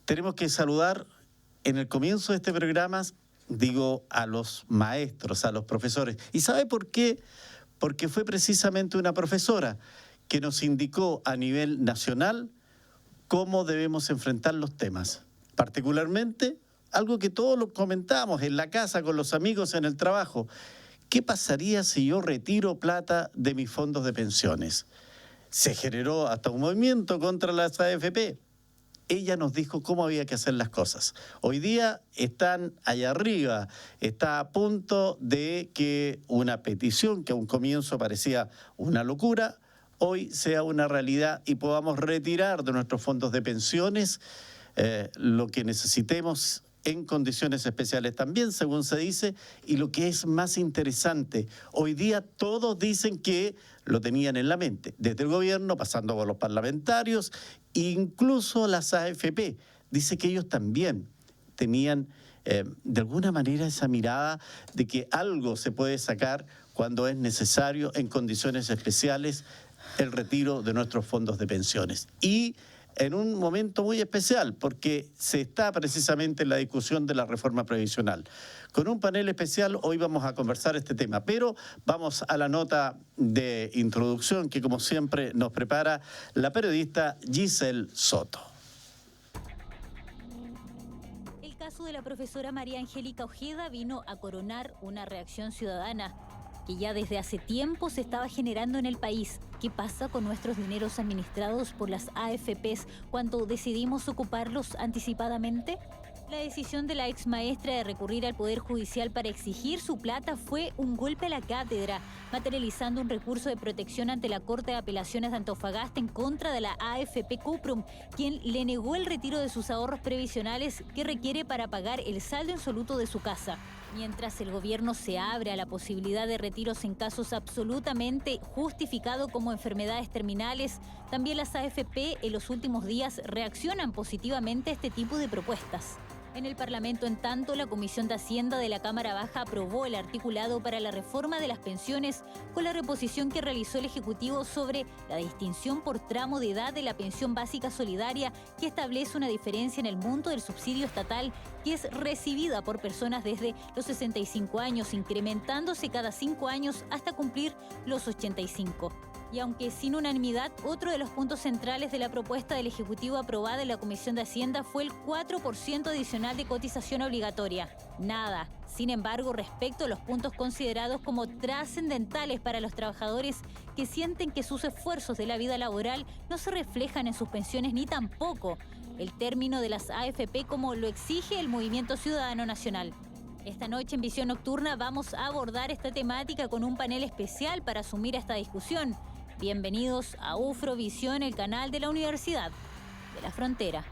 Tenemos que saludar en el comienzo de este programa, digo, a los maestros, a los profesores. ¿Y sabe por qué? Porque fue precisamente una profesora que nos indicó a nivel nacional cómo debemos enfrentar los temas. Particularmente, algo que todos lo comentamos en la casa, con los amigos, en el trabajo. ¿Qué pasaría si yo retiro plata de mis fondos de pensiones? Se generó hasta un movimiento contra las AFP. Ella nos dijo cómo había que hacer las cosas. Hoy día están allá arriba, está a punto de que una petición que a un comienzo parecía una locura, hoy sea una realidad y podamos retirar de nuestros fondos de pensiones lo que necesitemos en condiciones especiales también, según se dice, y lo que es más interesante, hoy día todos dicen que lo tenían en la mente, desde el gobierno, pasando por los parlamentarios, incluso las AFP, dice que ellos también tenían de alguna manera esa mirada de que algo se puede sacar cuando es necesario en condiciones especiales el retiro de nuestros fondos de pensiones. Y en un momento muy especial, porque se está precisamente en la discusión de la reforma previsional. Con un panel especial hoy vamos a conversar este tema, pero vamos a la nota de introducción que, como siempre, nos prepara la periodista Giselle Soto. El caso de la profesora María Angélica Ojeda vino a coronar una reacción ciudadana que ya desde hace tiempo se estaba generando en el país. ¿Qué pasa con nuestros dineros administrados por las AFPs cuando decidimos ocuparlos anticipadamente? La decisión de la ex maestra de recurrir al Poder Judicial para exigir su plata fue un golpe a la cátedra, materializando un recurso de protección ante la Corte de Apelaciones de Antofagasta en contra de la AFP Cuprum, quien le negó el retiro de sus ahorros previsionales que requiere para pagar el saldo insoluto de su casa. Mientras el gobierno se abre a la posibilidad de retiros en casos absolutamente justificados como enfermedades terminales, también las AFP en los últimos días reaccionan positivamente a este tipo de propuestas. En el Parlamento, en tanto, la Comisión de Hacienda de la Cámara Baja aprobó el articulado para la reforma de las pensiones con la reposición que realizó el Ejecutivo sobre la distinción por tramo de edad de la pensión básica solidaria, que establece una diferencia en el monto del subsidio estatal que es recibida por personas desde los 65 años, incrementándose cada 5 años hasta cumplir los 85. Y aunque sin unanimidad, otro de los puntos centrales de la propuesta del Ejecutivo aprobada en la Comisión de Hacienda fue el 4% adicional de cotización obligatoria. Nada, sin embargo, respecto a los puntos considerados como trascendentales para los trabajadores que sienten que sus esfuerzos de la vida laboral no se reflejan en sus pensiones ni tampoco el término de las AFP como lo exige el Movimiento Ciudadano Nacional. Esta noche en Visión Nocturna vamos a abordar esta temática con un panel especial para asumir esta discusión. Bienvenidos a Ufrovisión, el canal de la Universidad de la Frontera.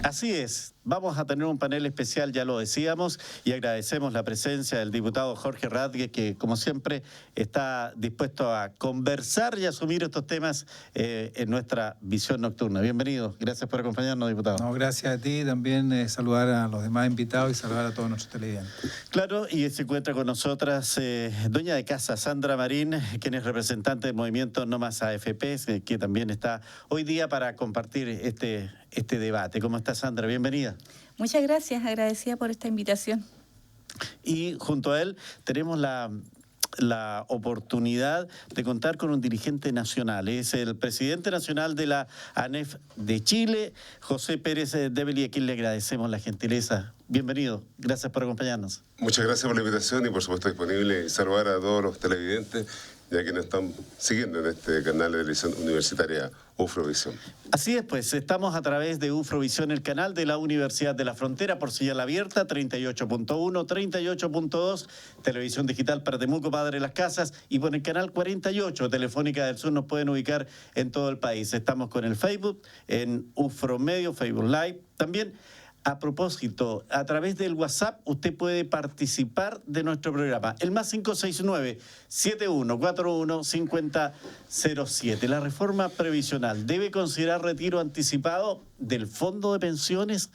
Así es, vamos a tener un panel especial, ya lo decíamos, y agradecemos la presencia del diputado Jorge Radgue, que como siempre está dispuesto a conversar y asumir estos temas en nuestra visión nocturna. Bienvenido, gracias por acompañarnos, diputado. No, gracias a ti, también saludar a los demás invitados y saludar a todos nuestros televidentes. Claro, y se encuentra con nosotras dueña de casa, Sandra Marín, quien es representante del movimiento No Más AFP, que también está hoy día para compartir este debate. ¿Cómo está, Sandra? Bienvenida. Muchas gracias, agradecida por esta invitación. Y junto a él tenemos la oportunidad de contar con un dirigente nacional. Es el presidente nacional de la ANEF de Chile, José Pérez Debeli, a quien le agradecemos la gentileza. Bienvenido, gracias por acompañarnos. Muchas gracias por la invitación y por supuesto disponible y saludar a todos los televidentes y a quienes están siguiendo en este canal de televisión universitaria Ufrovisión. Así es, pues estamos a través de Ufrovisión, el canal de la Universidad de la Frontera, por señal abierta, 38.1, 38.2, televisión digital para Temuco, Padre Las Casas, y por el canal 48, Telefónica del Sur, nos pueden ubicar en todo el país. Estamos con el Facebook, en Ufromedio, Facebook Live, también. A propósito, a través del WhatsApp usted puede participar de nuestro programa. El más 569-7141-5007. La reforma previsional debe considerar retiro anticipado del fondo de pensiones.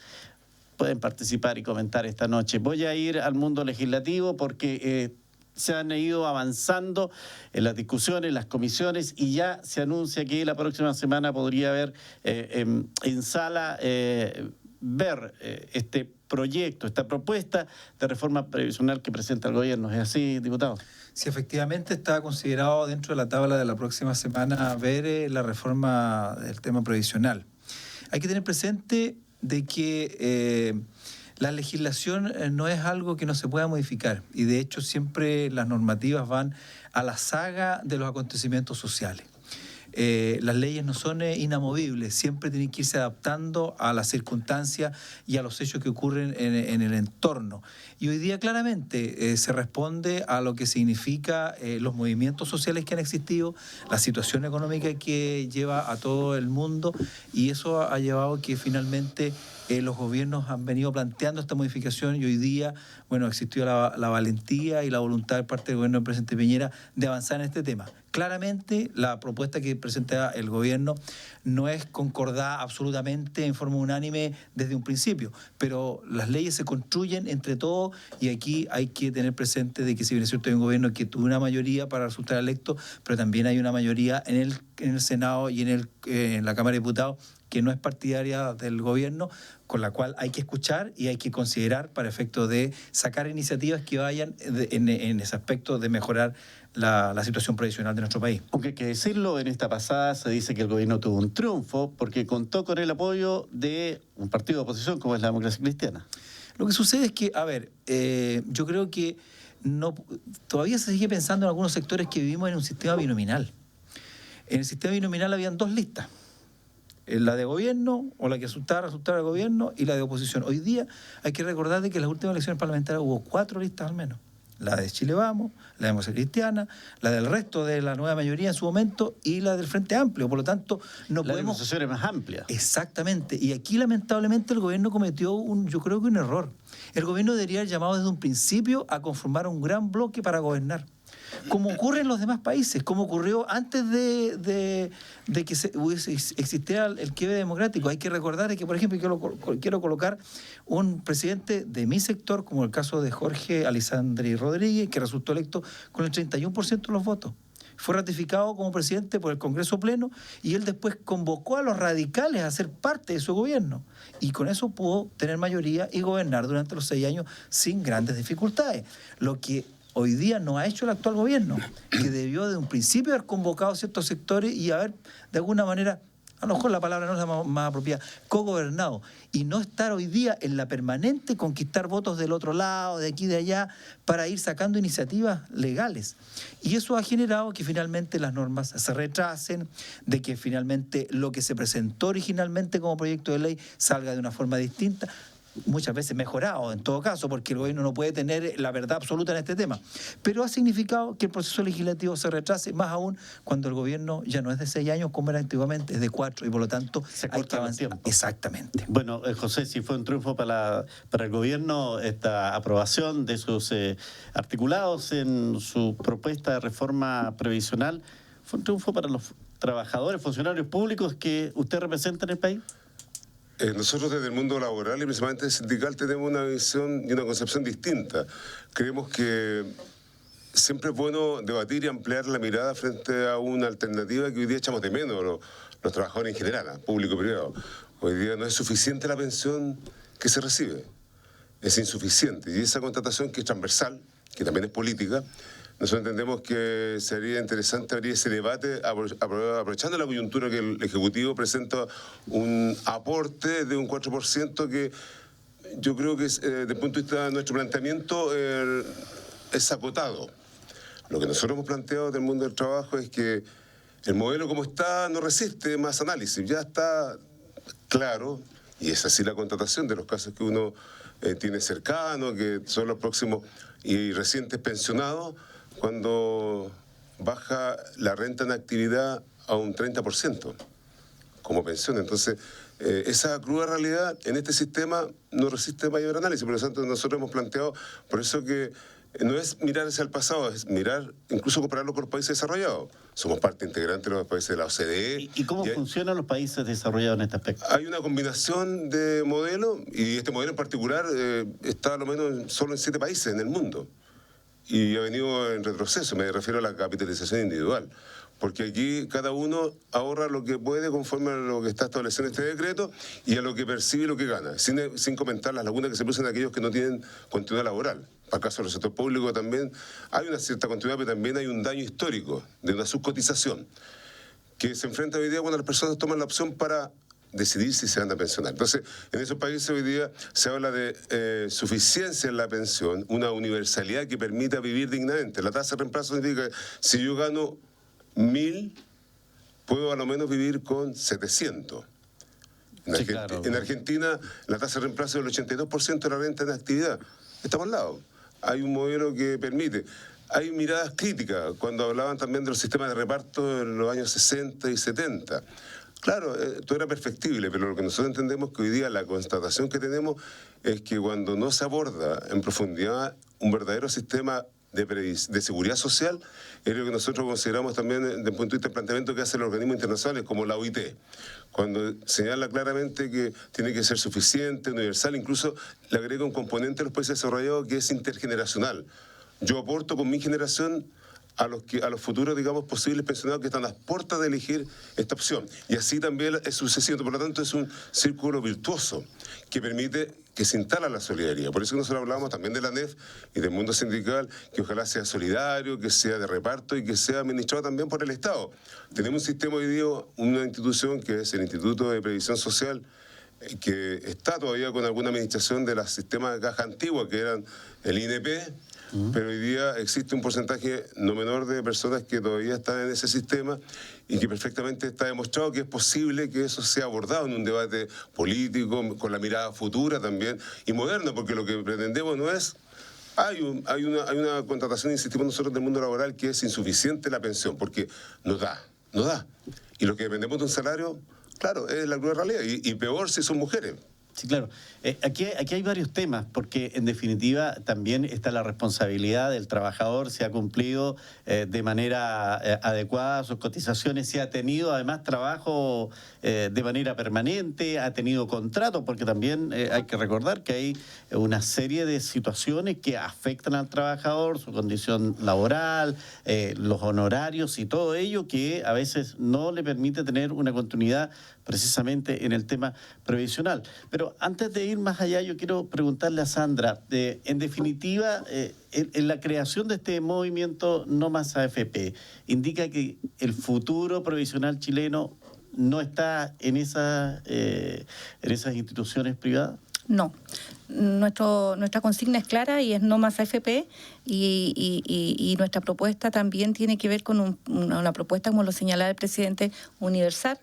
Pueden participar y comentar esta noche. Voy a ir al mundo legislativo porque se han ido avanzando en las discusiones, en las comisiones, y ya se anuncia que la próxima semana podría haber en sala ver este proyecto, esta propuesta de reforma previsional que presenta el gobierno. ¿Es así, diputado? Sí, efectivamente está considerado dentro de la tabla de la próxima semana ver la reforma del tema previsional. Hay que tener presente de que la legislación no es algo que no se pueda modificar, y de hecho siempre las normativas van a la saga de los acontecimientos sociales. Las leyes no son inamovibles, siempre tienen que irse adaptando a las circunstancias y a los hechos que ocurren en el entorno. Y hoy día claramente se responde a lo que significa los movimientos sociales que han existido, la situación económica que lleva a todo el mundo, y eso ha llevado que finalmente los gobiernos han venido planteando esta modificación, y hoy día, bueno, existió la valentía y la voluntad de parte del gobierno del presidente Piñera de avanzar en este tema. Claramente, la propuesta que presenta el gobierno no es concordada absolutamente en forma unánime desde un principio, pero las leyes se construyen entre todos, y aquí hay que tener presente de que si bien es cierto hay un gobierno que tuvo una mayoría para resultar electo, pero también hay una mayoría en el Senado y en la Cámara de Diputados que no es partidaria del gobierno, con la cual hay que escuchar y hay que considerar para efecto de sacar iniciativas que vayan en ese aspecto de mejorar la situación previsional de nuestro país. Aunque hay que decirlo, en esta pasada se dice que el gobierno tuvo un triunfo porque contó con el apoyo de un partido de oposición como es la Democracia Cristiana. Lo que sucede es que, yo creo que todavía se sigue pensando en algunos sectores que vivimos en un sistema binominal. En el sistema binominal habían dos listas: la de gobierno, o la que resultara al gobierno, y la de oposición. Hoy día hay que recordar de que en las últimas elecciones parlamentarias hubo 4 listas al menos: la de Chile Vamos, la de Democracia Cristiana, la del resto de la nueva mayoría en su momento, y la del Frente Amplio. Por lo tanto, no podemos... La negociación es más amplia. Exactamente. Y aquí, lamentablemente, el gobierno cometió yo creo que un error. El gobierno debería haber llamado desde un principio a conformar un gran bloque para gobernar, como ocurre en los demás países, como ocurrió antes de que existiera el quiebre democrático. Hay que recordar que, por ejemplo, quiero colocar un presidente de mi sector, como el caso de Jorge Alessandri Rodríguez, que resultó electo con el 31% de los votos. Fue ratificado como presidente por el Congreso Pleno, y él después convocó a los radicales a ser parte de su gobierno. Y con eso pudo tener mayoría y gobernar durante los 6 años sin grandes dificultades. Lo que hoy día no ha hecho el actual gobierno, que debió de un principio haber convocado a ciertos sectores y haber, de alguna manera, a lo mejor la palabra no es la más apropiada, cogobernado, y no estar hoy día en la permanente conquistar votos del otro lado, de aquí y de allá, para ir sacando iniciativas legales. Y eso ha generado que finalmente las normas se retrasen, de que finalmente lo que se presentó originalmente como proyecto de ley salga de una forma distinta, muchas veces mejorado en todo caso, porque el gobierno no puede tener la verdad absoluta en este tema, pero ha significado que el proceso legislativo se retrase, más aún cuando el gobierno ya no es de 6 años como era antiguamente, es de 4, y por lo tanto hay que avanzar. Exactamente. Bueno, José, si fue un triunfo para el gobierno esta aprobación de sus articulados en su propuesta de reforma previsional, ¿fue un triunfo para los trabajadores, funcionarios públicos que usted representa en el país? Nosotros desde el mundo laboral y principalmente sindical tenemos una visión y una concepción distinta. Creemos que siempre es bueno debatir y ampliar la mirada frente a una alternativa que hoy día echamos de menos los trabajadores en general, público y privado. Hoy día no es suficiente la pensión que se recibe, es insuficiente. Y esa contratación que es transversal, que también es política, nosotros entendemos que sería interesante abrir ese debate aprovechando la coyuntura que el Ejecutivo presenta un aporte de un 4% que yo creo que desde el punto de vista de nuestro planteamiento es acotado. Lo que nosotros hemos planteado del mundo del trabajo es que el modelo como está no resiste más análisis, ya está claro, y es así la contratación de los casos que uno tiene cercano, que son los próximos y recientes pensionados, cuando baja la renta en actividad a un 30% como pensión. Entonces, esa cruda realidad en este sistema no resiste mayor análisis. Por lo tanto, nosotros hemos planteado, por eso que no es mirar hacia el pasado, es mirar, incluso compararlo con los países desarrollados. Somos parte integrante de los países de la OCDE. ¿Y cómo funcionan los países desarrollados en este aspecto? Hay una combinación de modelos, y este modelo en particular está a lo menos solo en 7 países en el mundo. y ha venido en retroceso, me refiero a la capitalización individual. Porque aquí cada uno ahorra lo que puede conforme a lo que está establecido en este decreto y a lo que percibe y lo que gana, sin comentar las lagunas que se producen en aquellos que no tienen continuidad laboral. Para el caso del sector público también hay una cierta continuidad, pero también hay un daño histórico de una subcotización que se enfrenta hoy día cuando las personas toman la opción para decidir si se van a pensionar. Entonces, en esos países hoy día se habla de suficiencia en la pensión, una universalidad que permita vivir dignamente. La tasa de reemplazo significa que si yo gano 1.000, puedo a lo menos vivir con 700. Sí, claro. En Argentina, la tasa de reemplazo es del 82% de la renta en actividad. Estamos al lado. Hay un modelo que permite. Hay miradas críticas cuando hablaban también de los sistemas de reparto en los años 60 y 70. Claro, todo era perfectible, pero lo que nosotros entendemos que hoy día la constatación que tenemos es que cuando no se aborda en profundidad un verdadero sistema de seguridad social, es lo que nosotros consideramos también desde el punto de vista del planteamiento que hacen los organismos internacionales como la OIT, cuando señala claramente que tiene que ser suficiente, universal, incluso le agrega un componente a los países desarrollados que es intergeneracional. Yo aporto con mi generación a los futuros, digamos, posibles pensionados que están a las puertas de elegir esta opción. Y así también es sucesivo. Por lo tanto, es un círculo virtuoso que permite que se instala la solidaridad. Por eso que nosotros hablamos también de la ANEF y del mundo sindical, que ojalá sea solidario, que sea de reparto y que sea administrado también por el Estado. Tenemos un sistema hoy día, una institución que es el Instituto de Previsión Social, que está todavía con alguna administración de los sistemas de caja antigua, que eran el INP, pero hoy día existe un porcentaje no menor de personas que todavía están en ese sistema y que perfectamente está demostrado que es posible que eso sea abordado en un debate político, con la mirada futura también y moderna, porque lo que pretendemos no es... Hay una contratación, insistimos nosotros, del mundo laboral que es insuficiente la pensión, porque no da. Y lo que dependemos de un salario, claro, es la cruel realidad, y peor si son mujeres. Sí, claro. Aquí hay varios temas, porque en definitiva también está la responsabilidad del trabajador, si ha cumplido de manera adecuada sus cotizaciones, si ha tenido además trabajo de manera permanente, ha tenido contrato, porque también hay que recordar que hay una serie de situaciones que afectan al trabajador, su condición laboral, los honorarios y todo ello que a veces no le permite tener una continuidad precisamente en el tema previsional. Pero antes de ir más allá, yo quiero preguntarle a Sandra, en definitiva, en la creación de este movimiento No Más AFP, ¿indica que el futuro previsional chileno no está en esas instituciones privadas? No. Nuestra consigna es clara y es no más AFP y nuestra propuesta también tiene que ver con una propuesta, como lo señalaba el presidente, universal,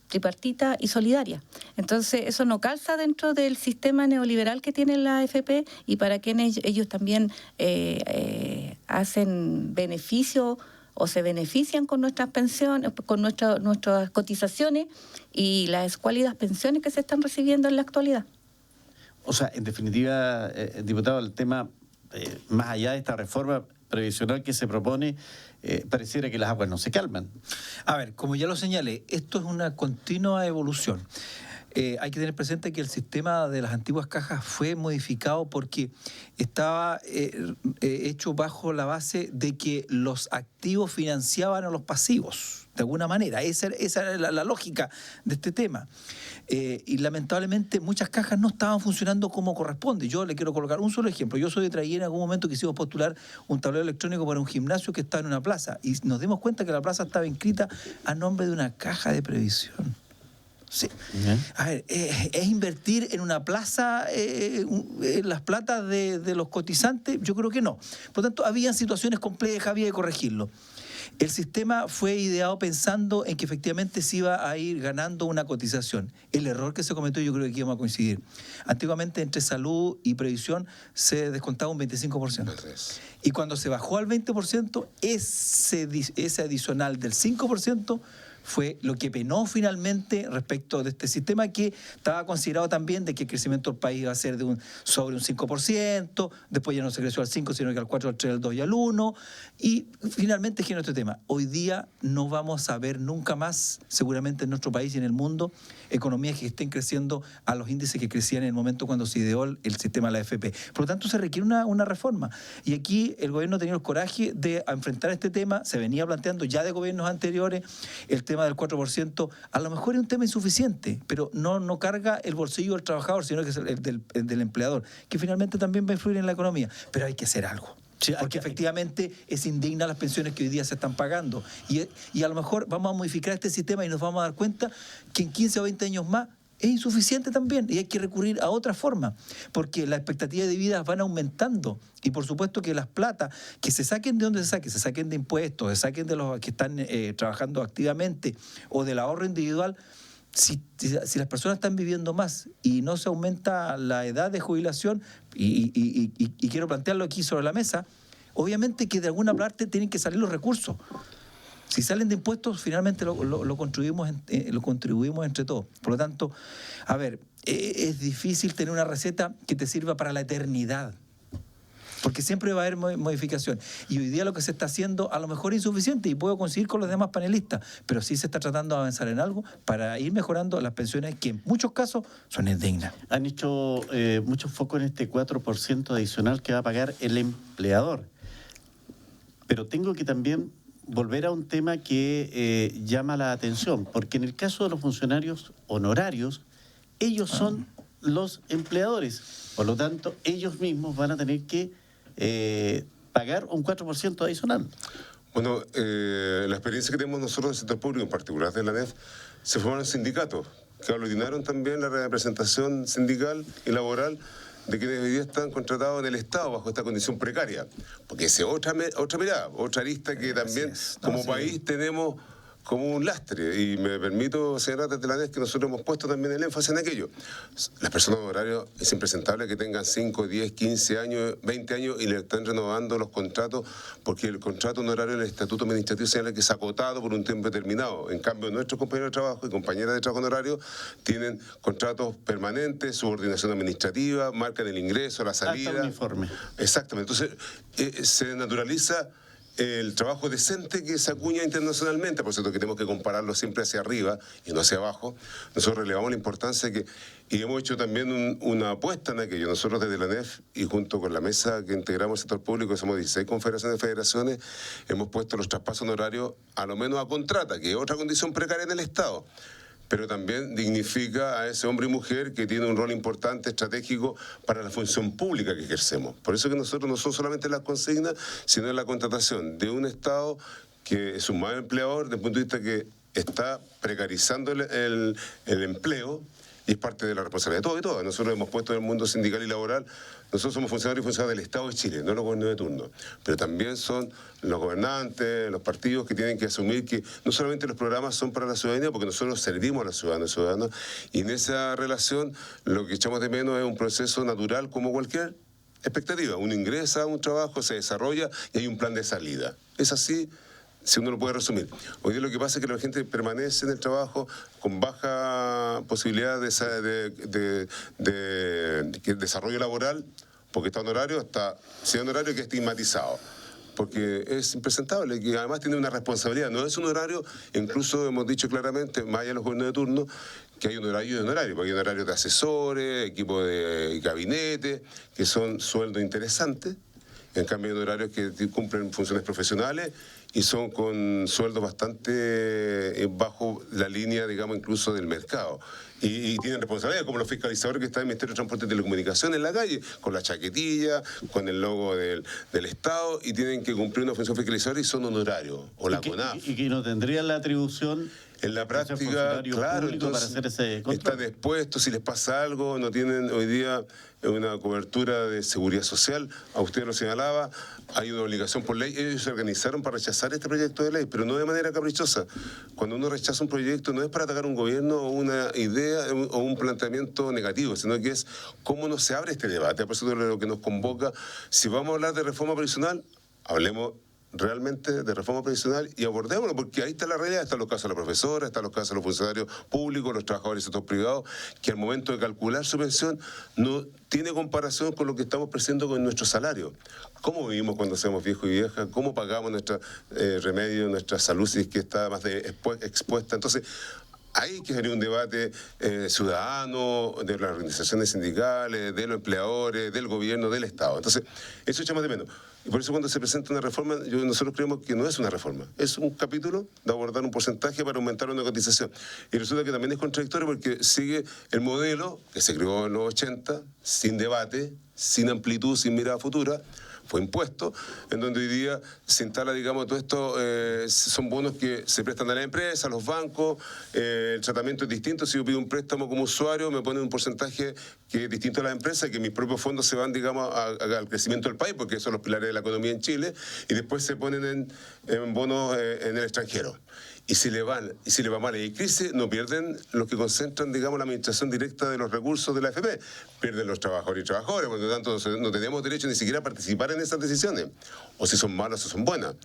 tripartita y solidaria. Entonces, eso no calza dentro del sistema neoliberal que tiene la AFP y para quienes ellos también hacen beneficio o se benefician con nuestras pensiones, con nuestras cotizaciones y las escuálidas pensiones que se están recibiendo en la actualidad. O sea, en definitiva, diputado, el tema, más allá de esta reforma previsional que se propone, pareciera que las aguas no se calman. A ver, como ya lo señalé, esto es una continua evolución. Hay que tener presente que el sistema de las antiguas cajas fue modificado porque estaba hecho bajo la base de que los activos financiaban a los pasivos, de alguna manera. Esa era la lógica de este tema. Y lamentablemente muchas cajas no estaban funcionando como corresponde. Yo le quiero colocar un solo ejemplo. Yo soy de Traiguén, en algún momento quisimos postular un tablero electrónico para un gimnasio que estaba en una plaza y nos dimos cuenta que la plaza estaba inscrita a nombre de una caja de previsión. Sí. A ver, ¿es invertir en una plaza en las platas de los cotizantes? Yo creo que no. Por lo tanto, había situaciones complejas, había que corregirlo. El sistema fue ideado pensando en que efectivamente se iba a ir ganando una cotización. El error que se cometió, yo creo que aquí vamos a coincidir. Antiguamente, entre salud y previsión, se descontaba un 25%. Y cuando se bajó al 20%, ese adicional del 5% fue lo que penó finalmente respecto de este sistema, que estaba considerado también de que el crecimiento del país iba a ser sobre un 5%, después ya no se creció al 5, sino que al 4, al 3, al 2 y al 1, y finalmente generó este tema. Hoy día no vamos a ver nunca más, seguramente en nuestro país y en el mundo, economías que estén creciendo a los índices que crecían en el momento cuando se ideó el sistema de la AFP. Por lo tanto, se requiere una reforma. Y aquí el gobierno ha tenido el coraje de enfrentar este tema. Se venía planteando ya de gobiernos anteriores el tema del 4%. A lo mejor es un tema insuficiente, pero no carga el bolsillo del trabajador, sino que es el del empleador, que finalmente también va a influir en la economía. Pero hay que hacer algo. Sí, porque efectivamente es indigna las pensiones que hoy día se están pagando. Y a lo mejor vamos a modificar este sistema y nos vamos a dar cuenta que en 15 o 20 años más es insuficiente también y hay que recurrir a otra forma, porque las expectativas de vida van aumentando y por supuesto que las platas que se saquen de donde se saquen de impuestos, se saquen de los que están trabajando activamente o del ahorro individual. Si las personas están viviendo más y no se aumenta la edad de jubilación, y quiero plantearlo aquí sobre la mesa, obviamente que de alguna parte tienen que salir los recursos. Si salen de impuestos, finalmente lo contribuimos entre todos. Por lo tanto, a ver, es difícil tener una receta que te sirva para la eternidad, porque siempre va a haber modificación. Y hoy día lo que se está haciendo a lo mejor es insuficiente, y puedo coincidir con los demás panelistas, pero sí se está tratando de avanzar en algo para ir mejorando las pensiones que en muchos casos son indignas. Han hecho mucho foco en este 4% adicional que va a pagar el empleador. Pero tengo que también volver a un tema que llama la atención, porque en el caso de los funcionarios honorarios, ellos son los empleadores. Por lo tanto, ellos mismos van a tener que pagar un 4% adicional. Bueno, la experiencia que tenemos nosotros del sector público, en particular de la ANEF, se formaron sindicatos que aglutinaron también la representación sindical y laboral de quienes hoy día están contratados en el Estado bajo esta condición precaria. Porque esa es otra mirada, otra arista que también como país tenemos como un lastre. Y me permito señalar desde la ANEF que nosotros hemos puesto también el énfasis en aquello. Las personas honorarias es impresentable que tengan 5, 10, 15 años, 20 años y le están renovando los contratos, porque el contrato honorario en el Estatuto Administrativo señala que es acotado por un tiempo determinado. En cambio, nuestros compañeros de trabajo y compañeras de trabajo honorario tienen contratos permanentes, subordinación administrativa, marcan el ingreso, la salida. Hasta uniforme. Exactamente. Entonces, se naturaliza el trabajo decente que se acuña internacionalmente, por cierto que tenemos que compararlo siempre hacia arriba y no hacia abajo. Nosotros relevamos la importancia y hemos hecho también una apuesta en aquello. Nosotros desde la ANEF y junto con la mesa que integramos el sector público, somos 16 confederaciones y federaciones, hemos puesto los traspasos honorarios a lo menos a contrata, que es otra condición precaria en el Estado, pero también dignifica a ese hombre y mujer que tiene un rol importante, estratégico para la función pública que ejercemos. Por eso que nosotros no son solamente las consignas, sino en la contratación de un Estado que es un mal empleador desde el punto de vista que está precarizando el empleo, y es parte de la responsabilidad de todo y todo. Nosotros hemos puesto en el mundo sindical y laboral, nosotros somos funcionarios y funcionarios del Estado de Chile, no los gobiernos de turno, pero también son los gobernantes, los partidos que tienen que asumir que no solamente los programas son para la ciudadanía, porque nosotros servimos a los ciudadanos y ciudadanas, y en esa relación lo que echamos de menos es un proceso natural como cualquier expectativa. Uno ingresa a un trabajo, se desarrolla y hay un plan de salida. Es así, si uno lo puede resumir. Hoy día lo que pasa es que la gente permanece en el trabajo con baja posibilidad de desarrollo laboral, porque está honorario, si es honorario que es estigmatizado, porque es impresentable, que además tiene una responsabilidad. No es un horario, incluso hemos dicho claramente, más allá de los gobiernos de turno, que hay un horario de honorario, porque hay honorarios de asesores, equipos de gabinete, que son sueldos interesantes. En cambio hay horarios que cumplen funciones profesionales y son con sueldos bastante bajo la línea, digamos, incluso del mercado. Y tienen responsabilidad, como los fiscalizadores que están en el Ministerio de Transporte y Telecomunicaciones en la calle, con la chaquetilla, con el logo del Estado, y tienen que cumplir una función fiscalizadora y son honorarios, o la CONAF. Y que no tendrían la atribución en la práctica, claro, entonces para hacer ese control. Están expuestos, si les pasa algo, no tienen hoy día una cobertura de seguridad social. A usted lo señalaba, hay una obligación por ley. Ellos se organizaron para rechazar este proyecto de ley, pero no de manera caprichosa. Cuando uno rechaza un proyecto no es para atacar un gobierno o una idea o un planteamiento negativo, sino que es cómo no se abre este debate. Por eso es lo que nos convoca. Si vamos a hablar de reforma previsional, hablemos realmente de reforma previsional y abordémoslo, porque ahí está la realidad, están los casos de la profesora, están los casos de los funcionarios públicos, los trabajadores del sector privado, que al momento de calcular su pensión no tiene comparación con lo que estamos percibiendo con nuestro salario. ¿Cómo vivimos cuando seamos viejos y viejas? ¿Cómo pagamos nuestra remedio, nuestra salud si es que está más expuesta? Entonces, hay que hacer un debate ciudadano, de las organizaciones sindicales, de los empleadores, del gobierno, del Estado. Entonces, eso echa más de menos. Y por eso cuando se presenta una reforma, nosotros creemos que no es una reforma, es un capítulo de abordar un porcentaje para aumentar una cotización. Y resulta que también es contradictorio porque sigue el modelo que se creó en los 80, sin debate, sin amplitud, sin mirada futura, fue impuesto, en donde hoy día se instala, digamos, todo esto, son bonos que se prestan a la empresa, a los bancos, el tratamiento es distinto. Si yo pido un préstamo como usuario, me ponen un porcentaje que es distinto a la empresa, que mis propios fondos se van, digamos, al crecimiento del país, porque esos son los pilares de la economía en Chile, y después se ponen en bonos en el extranjero. Y si le va mal y hay crisis, no pierden los que concentran, digamos, la administración directa de los recursos de la AFP. Pierden los trabajadores y trabajadoras, por lo tanto no tenemos derecho ni siquiera a participar en esas decisiones, o si son malas o son buenas.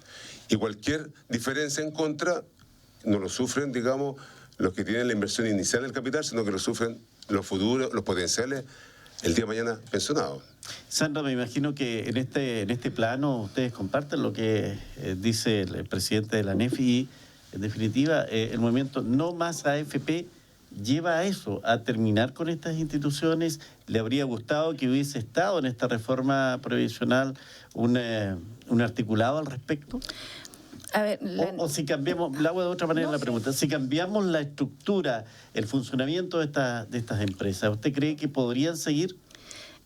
Y cualquier diferencia en contra no lo sufren, digamos, los que tienen la inversión inicial del capital, sino que lo sufren los futuros, los potenciales, el día de mañana pensionados. Sandra, me imagino que en este plano ustedes comparten lo que dice el presidente de la ANEF y, en definitiva, el movimiento No Más AFP lleva a eso, a terminar con estas instituciones. ¿Le habría gustado que hubiese estado en esta reforma previsional un articulado al respecto? A ver, o si cambiamos, la hago de otra manera la pregunta, si cambiamos la estructura, el funcionamiento de estas empresas, ¿usted cree que podrían seguir?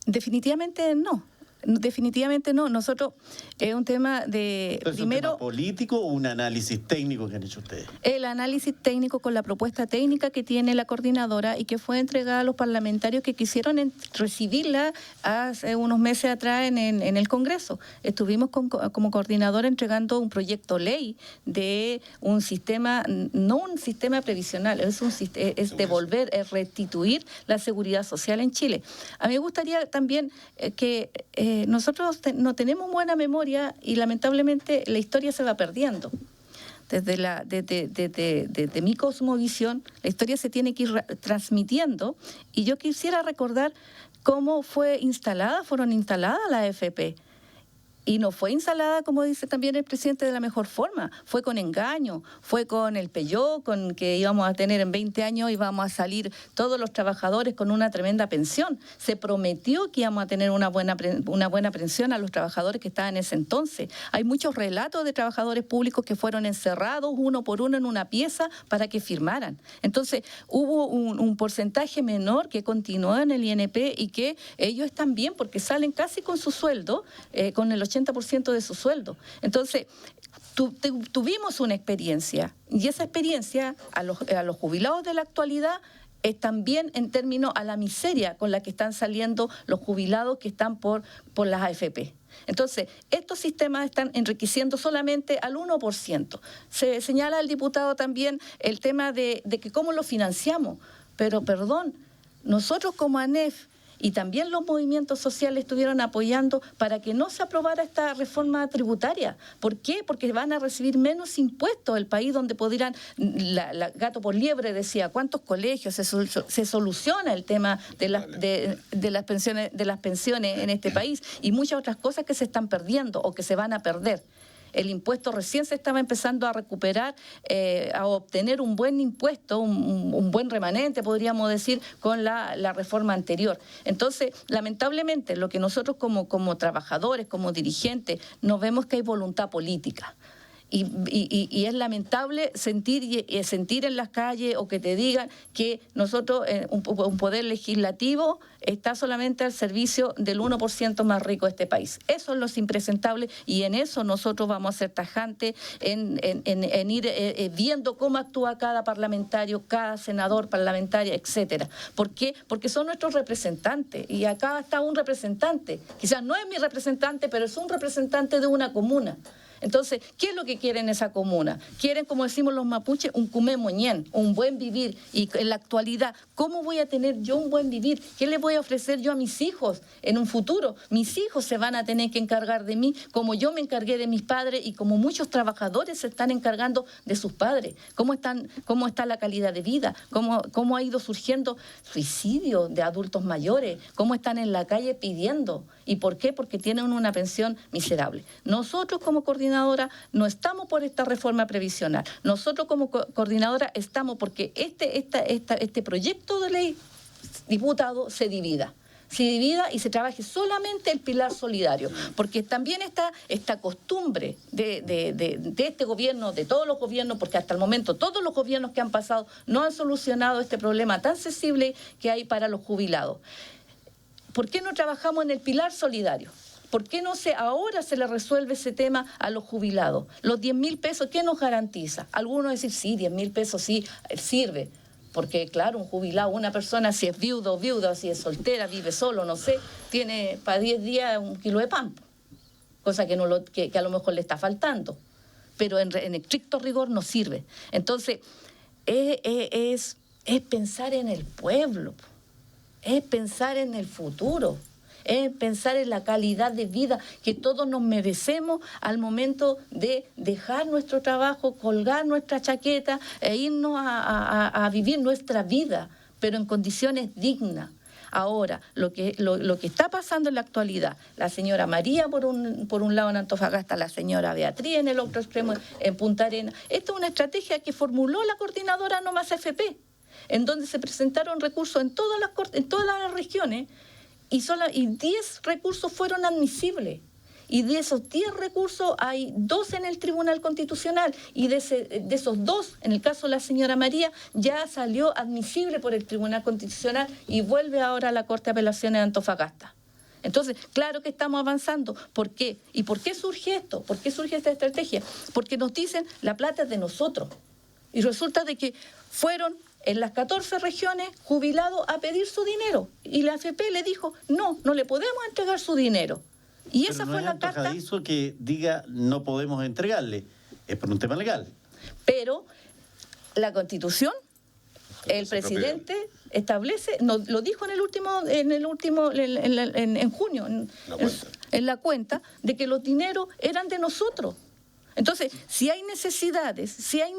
Definitivamente no. Definitivamente no. Nosotros, es un tema de... ¿Es un tema político o un análisis técnico que han hecho ustedes? El análisis técnico con la propuesta técnica que tiene la coordinadora y que fue entregada a los parlamentarios que quisieron recibirla hace unos meses atrás en el Congreso. Estuvimos como coordinadora entregando un proyecto ley de un sistema, no un sistema previsional, es devolver, es restituir la seguridad social en Chile. A mí me gustaría también que... nosotros no tenemos buena memoria y lamentablemente la historia se va perdiendo. Desde mi cosmovisión, la historia se tiene que ir transmitiendo y yo quisiera recordar cómo fueron instaladas las AFP. Y no fue instalada, como dice también el presidente, de la mejor forma. Fue con engaño, fue con el peyó, con que íbamos a tener en 20 años, íbamos a salir todos los trabajadores con una tremenda pensión. Se prometió que íbamos a tener una buena pensión a los trabajadores que estaban en ese entonces. Hay muchos relatos de trabajadores públicos que fueron encerrados uno por uno en una pieza para que firmaran. Entonces, hubo un porcentaje menor que continuó en el INP y que ellos están bien porque salen casi con su sueldo, con el 80% de su sueldo. Entonces, tuvimos una experiencia y esa experiencia a los jubilados de la actualidad es también en términos a la miseria con la que están saliendo los jubilados que están por las AFP. Entonces, estos sistemas están enriqueciendo solamente al 1%. Se señala el diputado también el tema de que cómo lo financiamos. Pero, perdón, nosotros como ANEF y también los movimientos sociales estuvieron apoyando para que no se aprobara esta reforma tributaria. ¿Por qué? Porque van a recibir menos impuestos el país donde podrían, gato por liebre decía, ¿cuántos colegios se soluciona el tema de las pensiones en este país? Y muchas otras cosas que se están perdiendo o que se van a perder. El impuesto recién se estaba empezando a recuperar, a obtener un buen impuesto, un buen remanente, podríamos decir, con la reforma anterior. Entonces, lamentablemente, lo que nosotros como trabajadores, como dirigentes, no vemos que hay voluntad política. Y es lamentable sentir en las calles o que te digan que nosotros, un poder legislativo, está solamente al servicio del 1% más rico de este país. Eso es lo impresentable y en eso nosotros vamos a ser tajantes en ir viendo cómo actúa cada parlamentario, cada senador, parlamentaria, etcétera. ¿Por qué? Porque son nuestros representantes y acá está un representante. Quizás no es mi representante, pero es un representante de una comuna. Entonces, ¿qué es lo que quieren esa comuna? Quieren, como decimos los mapuches, un cumé moñén, un buen vivir. Y en la actualidad, ¿cómo voy a tener yo un buen vivir? ¿Qué le voy a ofrecer yo a mis hijos en un futuro? Mis hijos se van a tener que encargar de mí, como yo me encargué de mis padres y como muchos trabajadores se están encargando de sus padres. ¿Cómo está la calidad de vida? ¿Cómo ha ido surgiendo suicidio de adultos mayores? ¿Cómo están en la calle pidiendo? ¿Y por qué? Porque tienen una pensión miserable. Nosotros como coordinadora no estamos por esta reforma previsional. Nosotros como coordinadora estamos porque este proyecto de ley, diputado, se divida y se trabaje solamente el pilar solidario, porque también está esta costumbre de este gobierno, de todos los gobiernos, porque hasta el momento todos los gobiernos que han pasado no han solucionado este problema tan sensible que hay para los jubilados. ¿Por qué no trabajamos en el pilar solidario? ¿Por qué ahora se le resuelve ese tema a los jubilados? Los 10.000 pesos, ¿qué nos garantiza? Algunos decir, sí, 10.000 pesos sí sirve. Porque, claro, un jubilado, una persona, si es viudo o viuda, si es soltera, vive solo, no sé, tiene para 10 días 1 kilo de pan. Cosa que a lo mejor le está faltando. Pero en estricto rigor no sirve. Entonces, es pensar en el pueblo. Es pensar en el futuro, es pensar en la calidad de vida que todos nos merecemos al momento de dejar nuestro trabajo, colgar nuestra chaqueta e irnos a vivir nuestra vida, pero en condiciones dignas. Ahora, lo que está pasando en la actualidad, la señora María por un lado en Antofagasta, la señora Beatriz en el otro extremo en Punta Arenas, esta es una estrategia que formuló la coordinadora No Más AFP, en donde se presentaron recursos en todas las regiones y 10 recursos fueron admisibles. Y de esos 10 recursos hay 2 en el Tribunal Constitucional y de esos 2, en el caso de la señora María, ya salió admisible por el Tribunal Constitucional y vuelve ahora a la Corte de Apelaciones de Antofagasta. Entonces, claro que estamos avanzando. ¿Por qué? ¿Y por qué surge esto? ¿Por qué surge esta estrategia? Porque nos dicen, la plata es de nosotros. Y resulta de que fueron en las 14 regiones jubilados a pedir su dinero. Y la AFP le dijo, no le podemos entregar su dinero. Y esa fue la carta. Pero no es antojadizo que diga no podemos entregarle, es por un tema legal. Pero la Constitución, el presidente establece, lo dijo en junio, en la cuenta, de que los dineros eran de nosotros. Entonces, si hay necesidades, si hay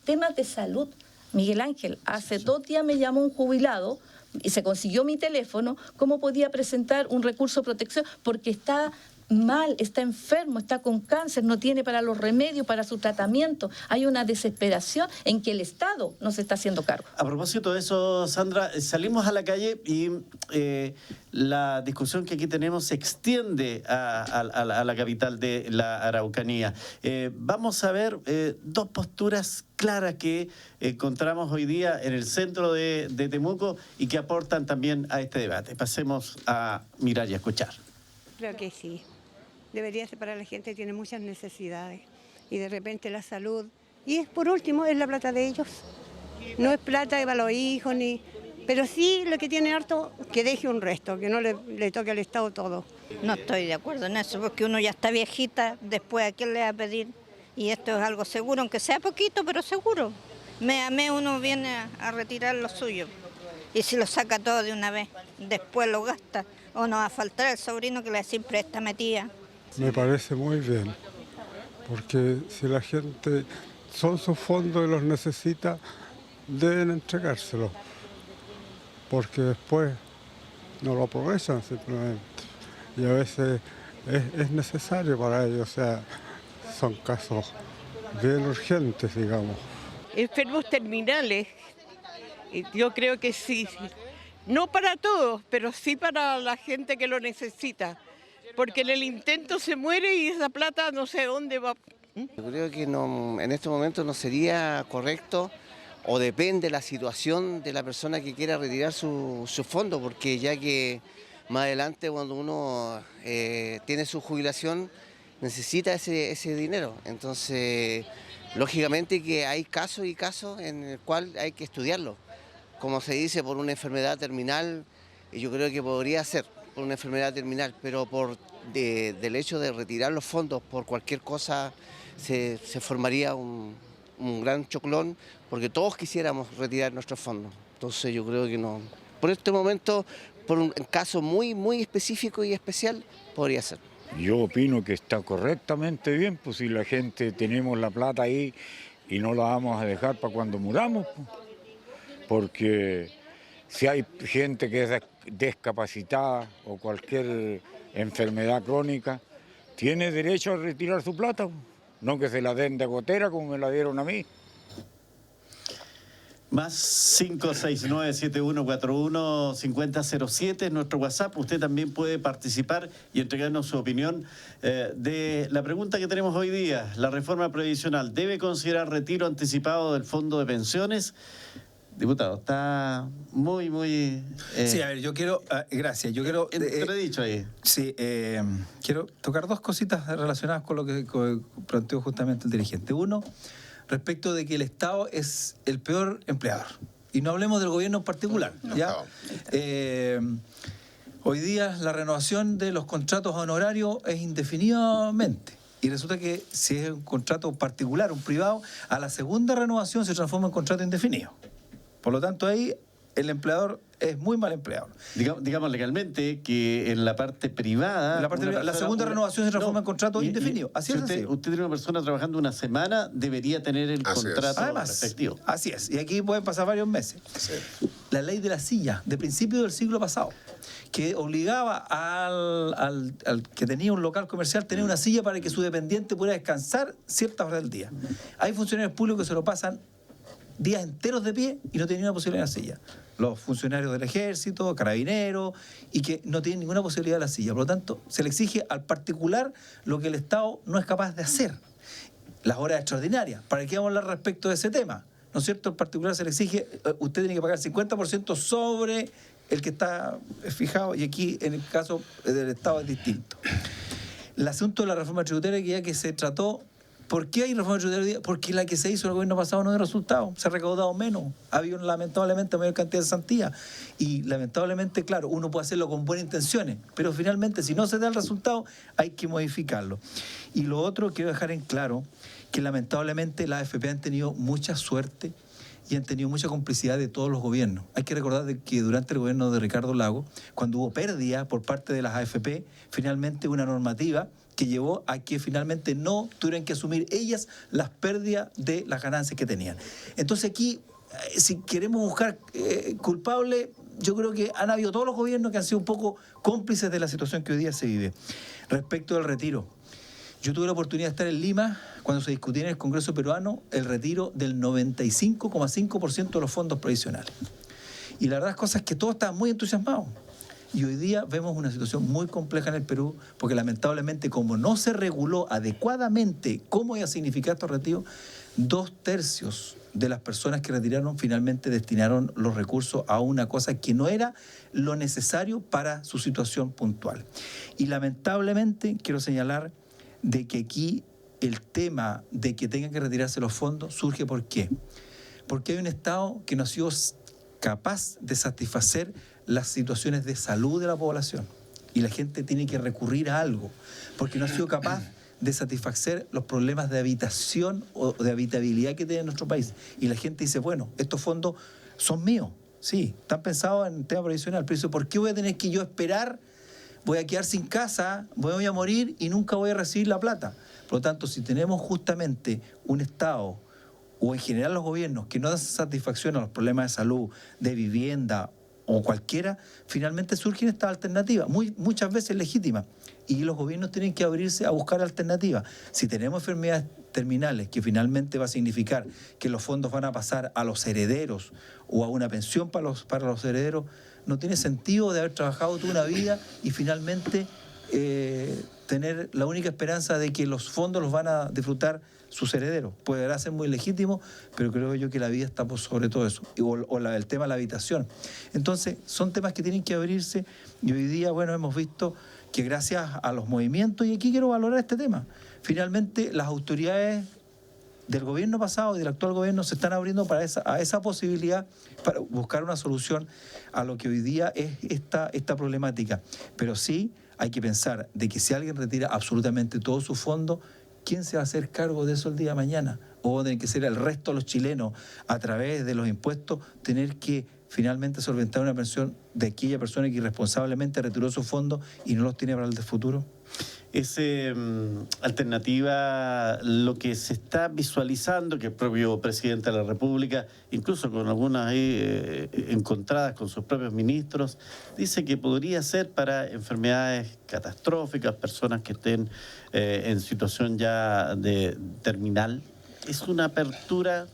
temas de salud, Miguel Ángel, hace 2 días me llamó un jubilado y se consiguió mi teléfono, cómo podía presentar un recurso de protección, porque está mal, está enfermo, está con cáncer, no tiene para los remedios, para su tratamiento. Hay una desesperación en que el Estado no se está haciendo cargo. A propósito de eso, Sandra, salimos a la calle y la discusión que aquí tenemos se extiende a la capital de la Araucanía. Vamos a ver 2 posturas claras que encontramos hoy día en el centro de Temuco y que aportan también a este debate. Pasemos a mirar y a escuchar. Creo que sí. Debería ser para la gente, tiene muchas necesidades. Y de repente la salud. Y por último, es la plata de ellos. No es plata para los hijos, pero sí lo que tiene harto, que deje un resto, que no le toque al Estado todo. No estoy de acuerdo en eso, porque uno ya está viejita, después ¿a quién le va a pedir? Y esto es algo seguro, aunque sea poquito, pero seguro. Mes a mes uno viene a retirar lo suyo. Y si lo saca todo de una vez, después lo gasta. O no va a faltar el sobrino que le decís préstame, tía. Me parece muy bien, porque si la gente son sus fondos y los necesita, deben entregárselos, porque después no lo aprovechan simplemente. Y a veces es necesario para ellos, o sea, son casos bien urgentes, digamos. Enfermos terminales, yo creo que sí. No para todos, pero sí para la gente que lo necesita. Porque en el intento se muere y esa plata no sé dónde va. Yo creo que en este momento no sería correcto o depende de la situación de la persona que quiera retirar su fondo, porque ya que más adelante cuando uno tiene su jubilación necesita ese dinero. Entonces, lógicamente que hay casos y casos en el cual hay que estudiarlo. Como se dice, por una enfermedad terminal, yo creo que podría ser. por una enfermedad terminal, pero del hecho de retirar los fondos por cualquier cosa se formaría un gran choclón, porque todos quisiéramos retirar nuestros fondos. Entonces yo creo que no. Por este momento, por un caso muy, muy específico y especial, podría ser. Yo opino que está correctamente bien, pues si la gente tenemos la plata ahí y no la vamos a dejar para cuando muramos, pues. Porque si hay gente que es discapacitada o cualquier enfermedad crónica, tiene derecho a retirar su plata, pues. No que se la den de gotera como me la dieron a mí. Más 569-7141-5007 es nuestro WhatsApp. Usted también puede participar y entregarnos su opinión de la pregunta que tenemos hoy día. ¿La reforma previsional debe considerar retiro anticipado del fondo de pensiones? Diputado, está muy... sí, a ver, yo quiero... gracias, yo quiero... entredicho ahí. Sí, quiero tocar dos cositas relacionadas con lo que planteó justamente el dirigente. Uno, respecto de que el Estado es el peor empleador. Y no hablemos del gobierno en particular, ¿ya? Hoy día la renovación de los contratos honorarios es indefinidamente. Y resulta que si es un contrato particular, un privado, a la segunda renovación se transforma en contrato indefinido. Por lo tanto, ahí el empleador es muy mal empleador. Digamos legalmente que en la parte privada... La segunda renovación se transforma en contrato indefinido. Así es. Usted tiene una persona trabajando una semana, debería tener el contrato respectivo. Así es. Y aquí pueden pasar varios meses. Sí. La ley de la silla, de principio del siglo pasado, que obligaba al que tenía un local comercial a tener una silla para que su dependiente pudiera descansar ciertas horas del día. Hay funcionarios públicos que se lo pasan días enteros de pie y no tienen ninguna posibilidad de la silla. Los funcionarios del ejército, carabineros, y que no tienen ninguna posibilidad de la silla. Por lo tanto, se le exige al particular lo que el Estado no es capaz de hacer. Las horas extraordinarias. ¿Para qué vamos a hablar respecto de ese tema? ¿No es cierto? Al particular se le exige, usted tiene que pagar 50% sobre el que está fijado, y aquí en el caso del Estado es distinto. El asunto de la reforma tributaria, que ya que se trató, ¿por qué hay reforma tributaria? Porque la que se hizo el gobierno pasado no dio resultado, se ha recaudado menos, ha habido lamentablemente mayor cantidad de cesantías, y lamentablemente, claro, uno puede hacerlo con buenas intenciones, pero finalmente si no se da el resultado hay que modificarlo. Y lo otro, quiero dejar en claro que lamentablemente las AFP han tenido mucha suerte y han tenido mucha complicidad de todos los gobiernos. Hay que recordar que durante el gobierno de Ricardo Lagos, cuando hubo pérdida por parte de las AFP, finalmente una normativa que llevó a que finalmente no tuvieran que asumir ellas las pérdidas de las ganancias que tenían. Entonces aquí, si queremos buscar culpables, yo creo que han habido todos los gobiernos que han sido un poco cómplices de la situación que hoy día se vive. Respecto del retiro, yo tuve la oportunidad de estar en Lima cuando se discutía en el Congreso peruano el retiro del 95,5% de los fondos previsionales. Y la verdad es que todos estaban muy entusiasmados. Y hoy día vemos una situación muy compleja en el Perú, porque lamentablemente, como no se reguló adecuadamente cómo iba a significar estos retiros, 2/3 de las personas que retiraron finalmente destinaron los recursos a una cosa que no era lo necesario para su situación puntual. Y lamentablemente quiero señalar de que aquí el tema de que tengan que retirarse los fondos surge ¿por qué? Porque hay un Estado que no ha sido capaz de satisfacer las situaciones de salud de la población, y la gente tiene que recurrir a algo, porque no ha sido capaz de satisfacer los problemas de habitación o de habitabilidad que tiene nuestro país. Y la gente dice, bueno, estos fondos son míos, sí, están pensados en el tema previsional, pero ¿por qué voy a tener que yo esperar? Voy a quedar sin casa, voy a morir y nunca voy a recibir la plata. Por lo tanto, si tenemos justamente un Estado, o en general los gobiernos, que no dan satisfacción a los problemas de salud, de vivienda o cualquiera, finalmente surgen estas alternativas, muchas veces legítimas, y los gobiernos tienen que abrirse a buscar alternativas. Si tenemos enfermedades terminales, que finalmente va a significar que los fondos van a pasar a los herederos o a una pensión para los herederos, no tiene sentido de haber trabajado toda una vida y finalmente tener la única esperanza de que los fondos los van a disfrutar sus herederos. Podrá ser muy legítimo, pero creo yo que la vida está por sobre todo eso, o el tema de la habitación. Entonces, son temas que tienen que abrirse, y hoy día, bueno, hemos visto que gracias a los movimientos, y aquí quiero valorar este tema, finalmente las autoridades del gobierno pasado y del actual gobierno se están abriendo a esa posibilidad para buscar una solución a lo que hoy día es esta problemática. Pero sí hay que pensar de que si alguien retira absolutamente todo su fondo, ¿quién se va a hacer cargo de eso el día de mañana? O de que ser el resto de los chilenos, a través de los impuestos, tener que finalmente solventar una pensión de aquella persona que irresponsablemente retiró su fondo y no los tiene para el de futuro. Esa alternativa, lo que se está visualizando, que el propio presidente de la República, incluso con algunas ahí encontradas con sus propios ministros, dice que podría ser para enfermedades catastróficas, personas que estén en situación ya de terminal. ¿Es una apertura?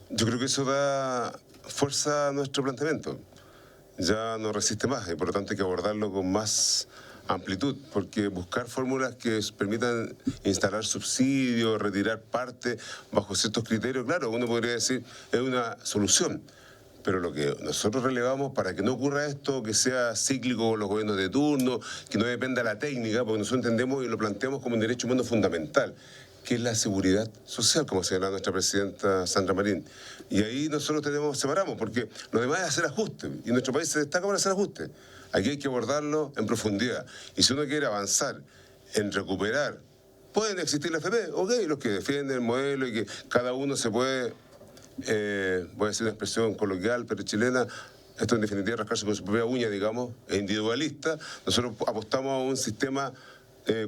Yo creo que eso da fuerza a nuestro planteamiento. Ya no resiste más y por lo tanto hay que abordarlo con más amplitud, porque buscar fórmulas que permitan instalar subsidios, retirar parte bajo ciertos criterios, claro, uno podría decir es una solución, pero lo que nosotros relevamos para que no ocurra esto, que sea cíclico con los gobiernos de turno, que no dependa de la técnica, porque nosotros entendemos y lo planteamos como un derecho humano fundamental, que es la seguridad social, como señala nuestra presidenta Sandra Marín. Y ahí nosotros separamos, porque lo demás es hacer ajustes, y nuestro país se destaca por hacer ajustes. Aquí hay que abordarlo en profundidad. Y si uno quiere avanzar en recuperar, pueden existir la FP, ok, los que defienden el modelo y que cada uno se puede, voy a decir una expresión coloquial, pero chilena, esto en definitiva rascarse con su propia uña, digamos, e individualista. Nosotros apostamos a un sistema